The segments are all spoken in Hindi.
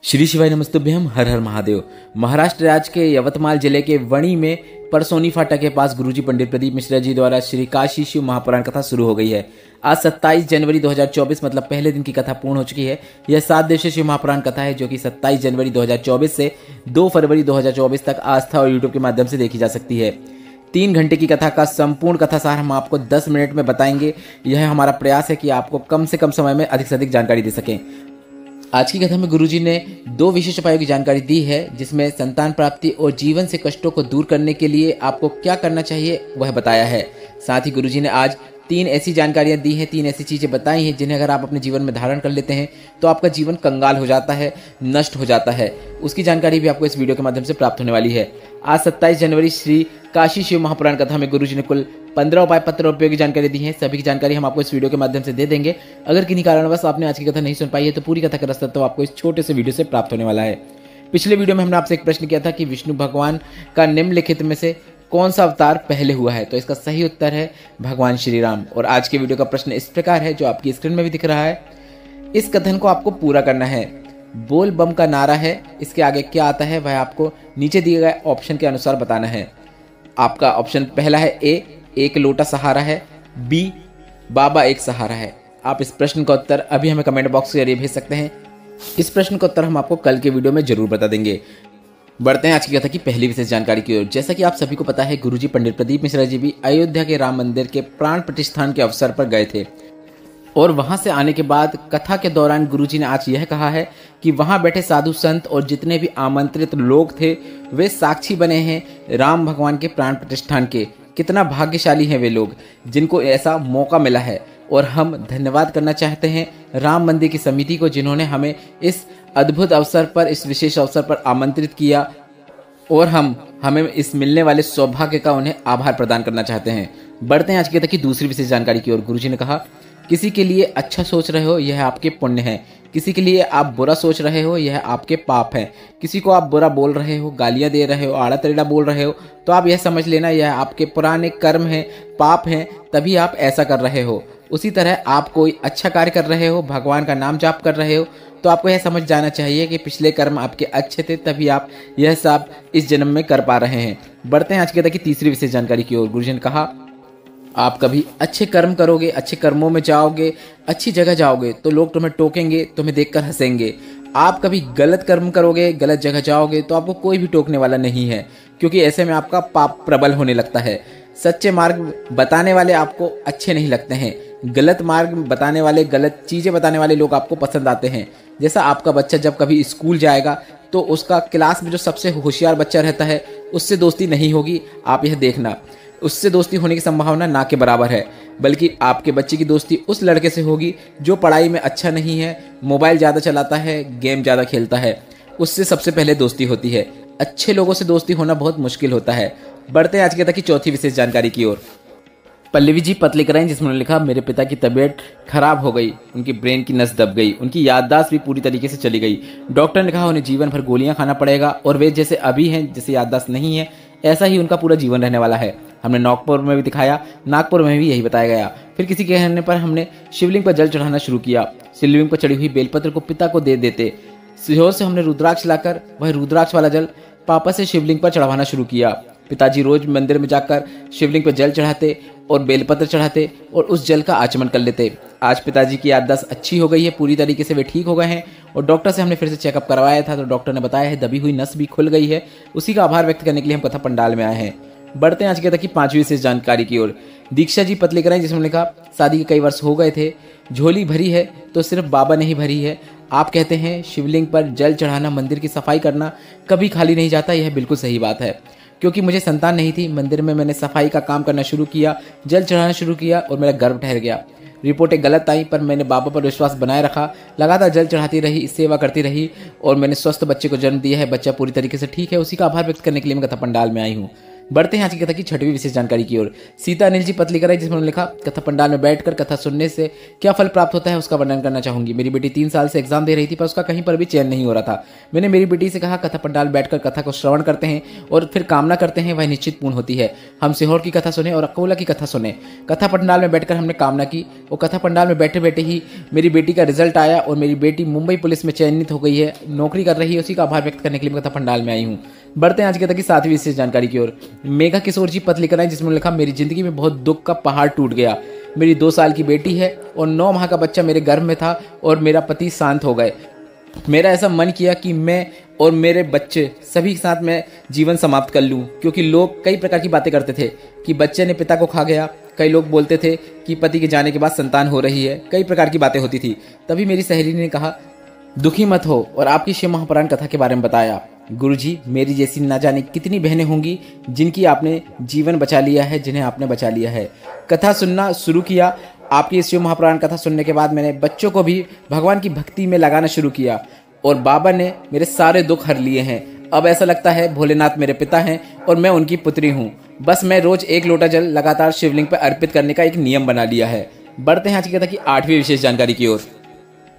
श्री शिवाय नमस्तुभ्यम। हर हर महादेव। महाराष्ट्र राज्य के यवतमाल जिले के वणी में परसोनी फाटा के पास गुरुजी पंडित प्रदीप मिश्रा जी द्वारा श्री काशी शिव महापुराण कथा शुरू हो गई है। आज 27 जनवरी 2024 मतलब पहले दिन की कथा पूर्ण हो चुकी है। यह 7 दिवसीय शिव महापुराण कथा है जो कि 27 जनवरी 2024 से 2 फरवरी 2024 तक आस्था और यूट्यूब के माध्यम से देखी जा सकती है। 3 घंटे की कथा का संपूर्ण कथा सार हम आपको 10 मिनट में बताएंगे। यह हमारा प्रयास है कि आपको कम से कम समय में अधिक से अधिक जानकारी दे सकें। आज की कथा में गुरुजी ने 2 विशेष उपायों की जानकारी दी है, जिसमें संतान प्राप्ति और जीवन से कष्टों को दूर करने के लिए आपको क्या करना चाहिए वह बताया है। साथ ही गुरुजी ने आज 3 ऐसी जानकारियां दी हैं, 3 ऐसी चीजें बताई हैं जिन्हें अगर आप अपने जीवन में धारण कर लेते हैं तो आपका जीवन कंगाल हो जाता है, नष्ट हो जाता है। उसकी जानकारी भी आपको इस वीडियो के माध्यम से प्राप्त होने वाली है। आज 27 जनवरी श्री काशी शिव महापुराण कथा में गुरुजी ने कुल 15 उपाय पत्र उपयोगी जानकारी दी है। सभी की जानकारी हम आपको इस वीडियो के माध्यम से दे देंगे। अगर किन्हीं कारणवश आपने आज की कथा नहीं सुन पाई है तो पूरी कथा का रास्ता तो आपको इस छोटे से वीडियो से प्राप्त होने वाला है। पिछले वीडियो में हमने आपसे एक प्रश्न किया था कि विष्णु भगवान का निम्नलिखित में से कौन सा अवतार पहले हुआ है, तो इसका सही उत्तर है भगवान श्री राम। और आज के वीडियो का प्रश्न इस प्रकार है, जो आपकी स्क्रीन में भी दिख रहा है। इस कथन को आपको पूरा करना है। बोल बम का नारा है, इसके आगे क्या आता है वह आपको नीचे दिए गए ऑप्शन के अनुसार बताना है। आपका ऑप्शन पहला है ए, एक लोटा सहारा है, बी, बाबा एक सहारा है। आप इस प्रश्न का उत्तर अभी हमें कमेंट बॉक्स के जरिए भेज सकते हैं। इस प्रश्न का उत्तर हम आपको कल के वीडियो में जरूर बता देंगे। बढ़ते हैं आज की कथा की पहली विशेष जानकारी की ओर। जैसा कि आप सभी को पता है, गुरुजी पंडित प्रदीप मिश्रा जी भी अयोध्या के राम मंदिर के प्राण प्रतिष्ठान के अवसर पर गए थे और वहां से आने के बाद कथा के दौरान गुरुजी ने आज यह कहा है कि वहां बैठे साधु संत और जितने भी आमंत्रित लोग थे वे साक्षी बने हैं राम भगवान के प्राण प्रतिष्ठान के। कितना भाग्यशाली हैं वे लोग जिनको ऐसा मौका मिला है। और हम धन्यवाद करना चाहते हैं राम मंदिर की समिति को, जिन्होंने हमें इस अद्भुत अवसर पर, इस विशेष अवसर पर आमंत्रित किया और हमें इस मिलने वाले सौभाग्य का उन्हें आभार प्रदान करना चाहते हैं। बढ़ते हैं आज की कथा की दूसरी विशेष जानकारी की ओर। गुरुजी ने कहा, किसी के लिए अच्छा सोच रहे हो यह आपके पुण्य है, किसी के लिए आप बुरा सोच रहे हो यह आपके पाप है। किसी को आप बुरा बोल रहे हो, गालियां दे रहे हो, आड़ा टेढ़ा बोल रहे हो तो आप यह समझ लेना यह आपके पुराने कर्म हैं, पाप हैं, तभी आप ऐसा कर रहे हो। उसी तरह आप कोई अच्छा कार्य कर रहे हो, भगवान का नाम जाप कर रहे हो तो आपको यह समझ जाना चाहिए कि पिछले कर्म आपके अच्छे थे, तभी आप यह सब इस जन्म में कर पा रहे हैं। बढ़ते हैं आज की कथा की तीसरी विशेष जानकारी की ओर। गुरुजी ने कहा, आप कभी अच्छे कर्म करोगे, अच्छे कर्मों में जाओगे, अच्छी जगह जाओगे तो लोग तुम्हें टोकेंगे, तुम्हें देखकर हंसेंगे। आप कभी गलत कर्म करोगे, गलत जगह जाओगे तो आपको कोई भी टोकने वाला नहीं है, क्योंकि ऐसे में आपका पाप प्रबल होने लगता है। सच्चे मार्ग बताने वाले आपको अच्छे नहीं लगते हैं, गलत मार्ग बताने वाले, गलत चीजें बताने वाले लोग आपको पसंद आते हैं। जैसा आपका बच्चा जब कभी स्कूल जाएगा तो उसका क्लास में जो सबसे होशियार बच्चा रहता है उससे दोस्ती नहीं होगी। आप यह देखना, उससे दोस्ती होने की संभावना ना के बराबर है, बल्कि आपके बच्चे की दोस्ती उस लड़के से होगी जो पढ़ाई में अच्छा नहीं है, मोबाइल ज़्यादा चलाता है, गेम ज़्यादा खेलता है, उससे सबसे पहले दोस्ती होती है। अच्छे लोगों से दोस्ती होना बहुत मुश्किल होता है। बढ़ते हैं आज की कथा की चौथी विशेष जानकारी की ओर। पल्लवी जी पत्र लिख रहे हैं, जिसमें लिखा, मेरे पिता की तबीयत खराब हो गई, उनकी ब्रेन की नस दब गई, उनकी याददाश्त भी पूरी तरीके से चली गई। डॉक्टर ने कहा उन्हें जीवन भर गोलियां खाना पड़ेगा और वे जैसे अभी हैं, जैसे याददाश्त नहीं है, ऐसा ही उनका पूरा जीवन रहने वाला है। हमने नागपुर में भी दिखाया, नागपुर में भी यही बताया गया। फिर किसी के कहने पर हमने शिवलिंग पर जल चढ़ाना शुरू किया। शिवलिंग पर चढ़ी हुई बेलपत्र को पिता को दे देते। सीहोर से हमने रुद्राक्ष लाकर वह रुद्राक्ष वाला जल पापा से शिवलिंग पर चढ़ावाना शुरू किया। पिताजी रोज मंदिर में जाकर शिवलिंग पर जल चढ़ाते और बेलपत्र चढ़ाते और उस जल का आचमन कर लेते। आज पिताजी की याददाश्त अच्छी हो गई है, पूरी तरीके से वे ठीक हो गए हैं और डॉक्टर से हमने फिर से चेकअप करवाया था तो डॉक्टर ने बताया है दबी हुई नस भी खुल गई है। उसी का आभार व्यक्त करने के लिए हम कथा पंडाल में आए हैं। बढ़ते हैं आज की कथा की 5वीं विशेष जानकारी की ओर। दीक्षा जी पत्र लिख रहे हैं, जिसमें लिखा, शादी के कई वर्ष हो गए थे, झोली भरी है तो सिर्फ बाबा ने ही भरी है। आप कहते हैं शिवलिंग पर जल चढ़ाना, मंदिर की सफाई करना कभी खाली नहीं जाता। यह बिल्कुल सही बात है, क्योंकि मुझे संतान नहीं थी, मंदिर में मैंने सफाई का काम करना शुरू किया, जल चढ़ाना शुरू किया और मेरा गर्भ ठहर गया। रिपोर्टें गलत आई पर मैंने बाबा पर विश्वास बनाए रखा, लगातार जल चढ़ाती रही, सेवा करती रही और मैंने स्वस्थ बच्चे को जन्म दिया है। बच्चा पूरी तरीके से ठीक है, उसी का आभार व्यक्त करने के लिए मैं कथा पंडाल में आई हूँ। बढ़ते हैं आज की कथा की छठवीं विशेष जानकारी की ओर। सीता अनिल जी पत्र लिखकर आई, जिसमें उन्होंने लिखा, कथा पंडाल में बैठकर कथा सुनने से क्या फल प्राप्त होता है उसका वर्णन करना चाहूंगी। मेरी बेटी 3 साल से एग्जाम दे रही थी, पर उसका कहीं पर भी चयन नहीं हो रहा था। मैंने मेरी बेटी से कहा, कथा पंडाल बैठकर कथा को श्रवण करते हैं और फिर कामना करते हैं, वह निश्चित पूर्ण होती है। हम सीहोर की कथा सुने और अकोला की कथा सुने। कथा पंडाल में बैठकर हमने कामना की और कथा पंडाल में बैठे बैठे ही मेरी बेटी का रिजल्ट आया और मेरी बेटी मुंबई पुलिस में चयनित हो गई है, नौकरी कर रही है। उसी का आभार व्यक्त करने के लिए मैं कथा पंडाल में आई हूँ। बढ़ते हैं आज की कथा की 7वीं विशेष जानकारी की ओर। मेघा किशोर जी पत्र लिखकर आए, जिसमें लिखा, मेरी जिंदगी में बहुत दुख का पहाड़ टूट गया। मेरी 2 साल की बेटी है और 9 माह का बच्चा मेरे गर्भ में था और मेरा पति शांत हो गए। मेरा ऐसा मन किया कि मैं और मेरे बच्चे सभी के साथ मैं जीवन समाप्त कर लूं, क्योंकि लोग कई प्रकार की बातें करते थे कि बच्चे ने पिता को खा गया। कई लोग बोलते थे कि पति के जाने के बाद संतान हो रही है। कई प्रकार की बातें होती थी। तभी मेरी सहेली ने कहा, दुखी मत हो, और आपकी शिव महापुराण कथा के बारे में बताया। गुरुजी, मेरी जैसी ना जाने कितनी बहनें होंगी जिनकी आपने जीवन बचा लिया है, जिन्हें आपने बचा लिया है। कथा सुनना शुरू किया। आपकी शिव महापुराण कथा सुनने के बाद मैंने बच्चों को भी भगवान की भक्ति में लगाना शुरू किया और बाबा ने मेरे सारे दुख हर लिए हैं। अब ऐसा लगता है भोलेनाथ मेरे पिता हैं और मैं उनकी पुत्री हूँ। बस मैं रोज 1 लोटा जल लगातार शिवलिंग पर अर्पित करने का एक नियम बना लिया है। बढ़ते हैं आज की कथा की 8वीं विशेष जानकारी की ओर।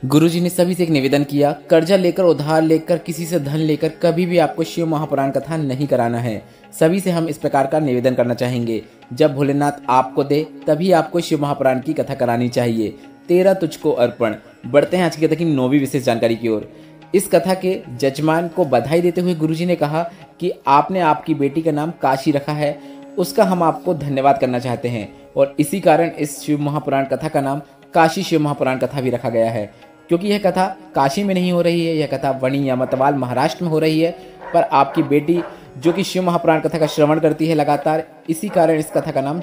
गुरुजी ने सभी से एक निवेदन किया, कर्जा लेकर, उधार लेकर, किसी से धन लेकर कभी भी आपको शिव महापुराण कथा नहीं कराना है। सभी से हम इस प्रकार का निवेदन करना चाहेंगे, जब भोलेनाथ आपको दे तभी आपको शिव महापुराण की कथा करानी चाहिए। तेरा तुझको अर्पण। बढ़ते हैं आज की कथा की 9वीं विशेष जानकारी की ओर। इस कथा के जजमान को बधाई देते हुए गुरुजी ने कहा कि आपने आपकी बेटी का नाम काशी रखा है, उसका हम आपको धन्यवाद करना चाहते हैं और इसी कारण इस शिव महापुराण कथा का नाम काशी शिव महापुराण कथा भी रखा गया है। क्योंकि यह कथा काशी में नहीं हो रही है, यह कथा वणी या मतवाल महाराष्ट्र में हो रही है, पर आपकी बेटी जो कि शिव महापुराण कथा का श्रवण करती है लगातार, इसी कारण इस कथा का नाम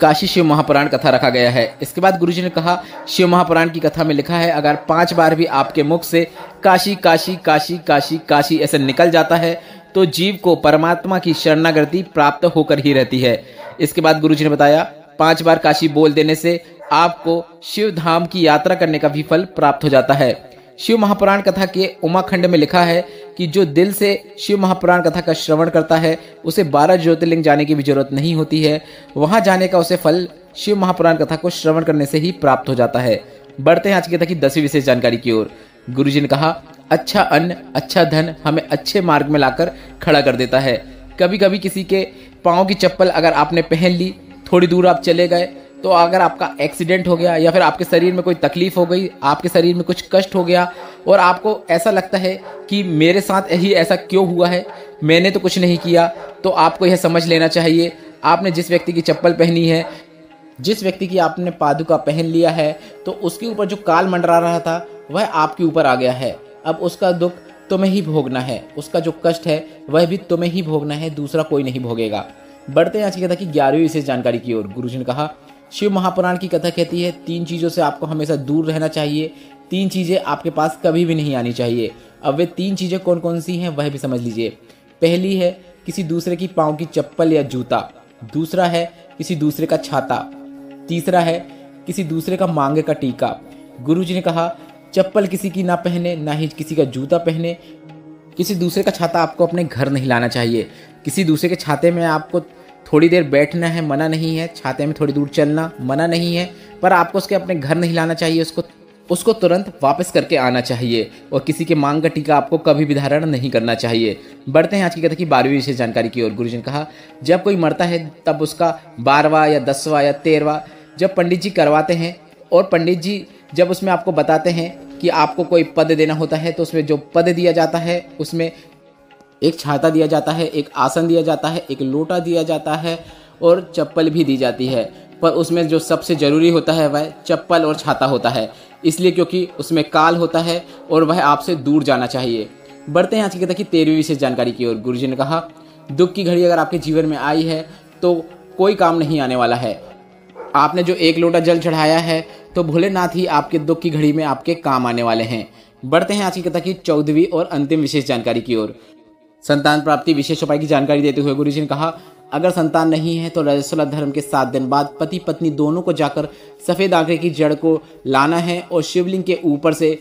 काशी शिव महापुराण कथा रखा गया है। इसके बाद गुरुजी ने कहा, शिव महापुराण की कथा में लिखा है, अगर 5 बार भी आपके मुख से काशी काशी काशी काशी काशी ऐसे निकल जाता है तो जीव को परमात्मा की शरणागति प्राप्त होकर ही रहती है। इसके बाद गुरुजी ने बताया, 5 बार काशी बोल देने से आपको शिव धाम की यात्रा करने का भी फल प्राप्त हो जाता है। शिव महापुराण कथा के उमाखंड में लिखा है कि जो दिल से शिव महापुराण कथा का श्रवण करता है उसे 12 ज्योतिर्लिंग जाने की भी जरूरत नहीं होती है। वहां जाने का उसे फल शिव महापुराण कथा को श्रवण करने से ही प्राप्त हो जाता है। बढ़ते हैं आज की कथा की 10वीं विशेष जानकारी की ओर। गुरुजी ने कहा, अच्छा अन्न, अच्छा धन हमें अच्छे मार्ग में लाकर खड़ा कर देता है। कभी कभी किसी के पाँव की चप्पल अगर आपने पहन ली, थोड़ी दूर आप चले गए, तो अगर आपका एक्सीडेंट हो गया या फिर आपके शरीर में कोई तकलीफ हो गई, आपके शरीर में कुछ कष्ट हो गया और आपको ऐसा लगता है कि मेरे साथ ही ऐसा क्यों हुआ है, मैंने तो कुछ नहीं किया, तो आपको यह समझ लेना चाहिए, आपने जिस व्यक्ति की चप्पल पहनी है, जिस व्यक्ति की आपने पादुका पहन लिया है, तो उसके ऊपर जो काल मंडरा रहा था वह आपके ऊपर आ गया है। अब उसका दुख तुम्हें ही भोगना है, उसका जो कष्ट है वह भी तुम्हें ही भोगना है, दूसरा कोई नहीं भोगेगा। बढ़ते हैं आज की कथा की 11वीं विशेष जानकारी की ओर। गुरुजी ने कहा, शिव महापुराण की कथा कहती है, 3 चीज़ों से आपको हमेशा दूर रहना चाहिए, 3 चीज़ें आपके पास कभी भी नहीं आनी चाहिए। अब वे 3 चीज़ें कौन कौन सी हैं वह भी समझ लीजिए। पहली है किसी दूसरे की पाँव की चप्पल या जूता, दूसरा है किसी दूसरे का छाता, तीसरा है किसी दूसरे का मांगे का टीका। गुरुजी ने कहा, चप्पल किसी की ना पहने, ना ही किसी का जूता पहने, किसी दूसरे का छाता आपको अपने घर नहीं लाना चाहिए। किसी दूसरे के छाते में आपको थोड़ी देर बैठना है, मना नहीं है, छाते में थोड़ी दूर चलना मना नहीं है, पर आपको उसके अपने घर नहीं लाना चाहिए, उसको तुरंत वापस करके आना चाहिए और किसी के मांग का टीका आपको कभी भी धारण नहीं करना चाहिए। बढ़ते हैं आज की कथा की 12वीं विशेष जानकारी की ओर। गुरुजी ने कहा, जब कोई मरता है तब उसका 12वां या 10वां या 13वां जब पंडित जी करवाते हैं और पंडित जी जब उसमें आपको बताते हैं कि आपको कोई पद देना होता है, तो उसमें जो पद दिया जाता है उसमें एक छाता दिया जाता है, एक आसन दिया जाता है, एक लोटा दिया जाता है और चप्पल भी दी जाती है। पर उसमें जो सबसे ज़रूरी होता है वह चप्पल और छाता होता है, इसलिए क्योंकि उसमें काल होता है और वह आपसे दूर जाना चाहिए। बढ़ते हैं आज की कथा की 13वीं विशेष जानकारी की ओर। गुरुजी ने कहा, दुख की घड़ी अगर आपके जीवन में आई है तो कोई काम नहीं आने वाला है। आपने जो 1 लोटा जल चढ़ाया है तो भोलेनाथ ही आपके दुख की घड़ी में आपके काम आने वाले हैं। बढ़ते हैं आज की कथा की 14वीं और अंतिम विशेष जानकारी की ओर। संतान प्राप्ति विशेष उपाय की जानकारी देते हुए गुरुजी ने कहा, अगर संतान नहीं है तो रजस्वला धर्म के 7 दिन बाद पति पत्नी दोनों को जाकर सफ़ेद आंकड़े की जड़ को लाना है और शिवलिंग के ऊपर से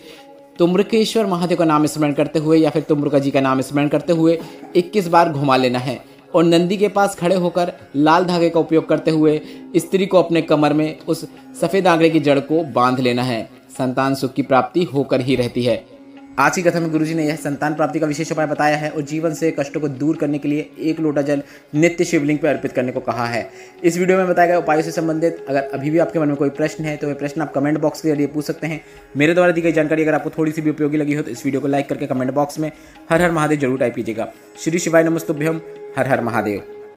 तुम्रकेश्वर महादेव का नाम स्मरण करते हुए या फिर तुम्रका जी का नाम स्मरण करते हुए 21 बार घुमा लेना है। और नंदी के पास खड़े होकर लाल धागे का उपयोग करते हुए स्त्री को अपने कमर में उस सफेद आंकड़े की जड़ को बांध लेना है। संतान सुख की प्राप्ति होकर ही रहती है। आज की कथा में गुरुजी ने यह संतान प्राप्ति का विशेष उपाय बताया है और जीवन से कष्टों को दूर करने के लिए 1 लोटा जल नित्य शिवलिंग पर अर्पित करने को कहा है। इस वीडियो में बताए गए उपायों से संबंधित अगर अभी भी आपके मन में कोई प्रश्न है तो वह प्रश्न आप कमेंट बॉक्स के जरिए पूछ सकते हैं। मेरे द्वारा दी गई जानकारी अगर आपको थोड़ी सी भी उपयोगी लगी हो तो इस वीडियो को लाइक करके कमेंट बॉक्स में हर हर महादेव जरूर टाइप कीजिएगा। श्री शिवाय नमस्तुभ्यम। हर हर महादेव।